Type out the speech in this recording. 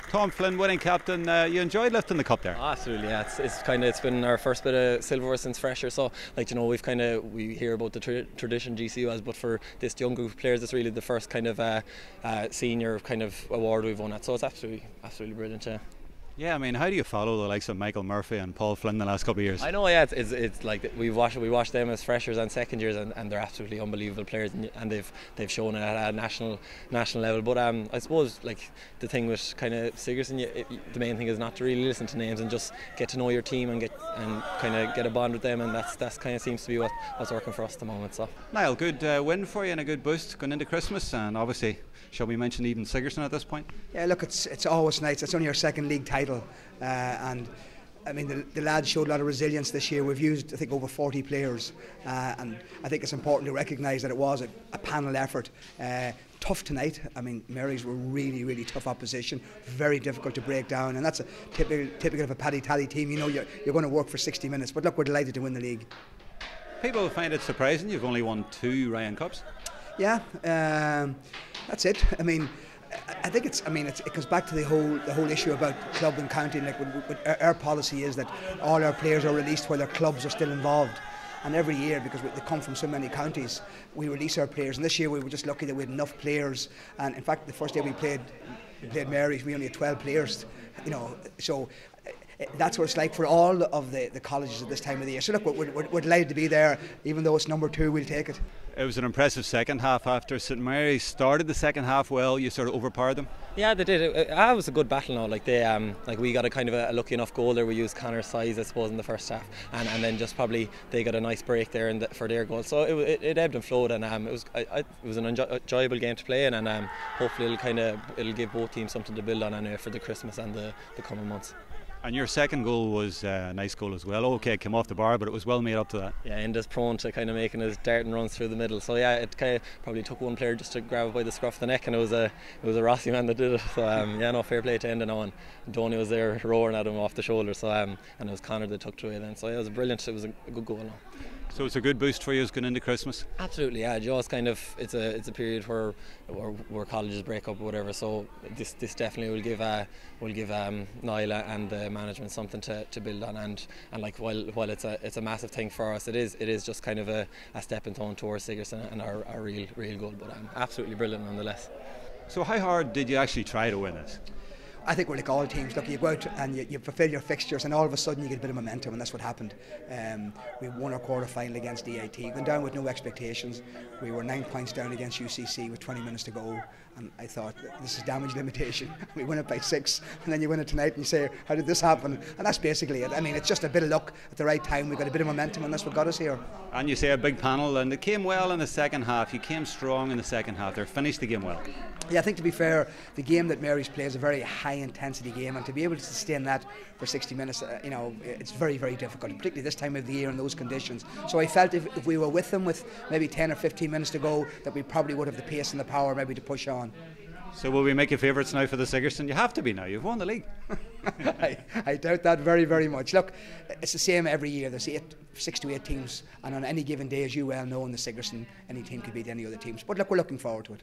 Tom Flynn, winning captain. You enjoyed lifting the cup there? Oh, absolutely, yeah. It's been our first bit of silverware since fresher. So, we hear about the tradition DCU has, but for this young group of players, it's really the first kind of senior kind of award we've won at. So it's absolutely brilliant. Yeah. Yeah, I mean, how do you follow the likes of Michael Murphy and Paul Flynn the last couple of years? I know, yeah, it's like we watch them as freshers and second years, and they're absolutely unbelievable players, and they've shown it at a national level. But I suppose like the thing with kind of Sigerson, the main thing is not to really listen to names and just get to know your team and kind of get a bond with them, and that's kind of seems to be what's working for us at the moment. So Niall, good win for you and a good boost going into Christmas, and obviously, shall we mention even Sigerson at this point? Yeah, look, it's always nice. It's only our second league title, and I mean the lads showed a lot of resilience this year. We've used I think over 40 players, and I think it's important to recognise that it was a panel effort. Tough tonight. I mean, Marys were really tough opposition, very difficult to break down, and that's a typical of a Paddy Tally team. You know, you're going to work for 60 minutes, but look, we're delighted to win the league. People find it surprising you've only won 2 Ryan Cups. Yeah, that's it. I mean, I think it goes back to the whole issue about club and county. Like our policy is that all our players are released while their clubs are still involved. And every year, because they come from so many counties, we release our players. And this year we were just lucky that we had enough players. And in fact, the first day we played Mary's, we only had 12 players. You know, so that's what it's like for all of the colleges at this time of the year. So look, we're delighted to be there. Even though it's number 2, we'll take it. It was an impressive second half after St Mary's started the second half well. You sort of overpowered them. Yeah, they did. It was a good battle now. Like they, we got a kind of a lucky enough goal there. We used Connor's size, I suppose, in the first half, and then just probably they got a nice break there for their goal. So it ebbed and flowed, and it was an enjoyable game to play in, and hopefully it'll give both teams something to build on anyway for the Christmas and the coming months. And your second goal was a nice goal as well. Okay, it came off the bar, but it was well made up to that. Yeah, Inda's prone to kind of making his darting runs through the middle. So yeah, it kind of probably took one player just to grab it by the scruff of the neck, and it was a Rossi man that did it. So yeah, no, fair play to Inda now, and Donny was there roaring at him off the shoulder. So and it was Connor that tucked away then. So yeah, it was brilliant. It was a good goal now. So it's a good boost for you going into Christmas. Absolutely, yeah. Just kind of it's a period where colleges break up or whatever. So this definitely will give Niall and the management something to build on. And like while it's a massive thing for us, it is just kind of a stepping stone towards Sigerson and our real goal. But absolutely brilliant nonetheless. So how hard did you actually try to win it? I think we're like all teams. Look, you go out and you fulfil your fixtures, and all of a sudden you get a bit of momentum, and that's what happened. We won our quarter final against DAT, went down with no expectations. We were 9 points down against UCC with 20 minutes to go, and I thought, this is damage limitation. We win it by 6, and then you win it tonight and you say, how did this happen? And that's basically it. I mean, it's just a bit of luck at the right time. We got a bit of momentum, and that's what got us here. And you say a big panel, and it came well in the second half. You came strong in the second half. They finished the game well. Yeah, I think to be fair, the game that Mary's plays is a very high intensity game, and to be able to sustain that for 60 minutes, it's very difficult, particularly this time of the year in those conditions. So I felt if we were with them with maybe 10 or 15 minutes to go, that we probably would have the pace and the power maybe to push on. So will we make you favourites now for the Sigerson? You have to be now. You've won the league. I doubt that very much. Look, it's the same every year. There's 6 to 8 teams, and on any given day, as you well know, in the Sigerson, any team could beat any other teams. But look, we're looking forward to it.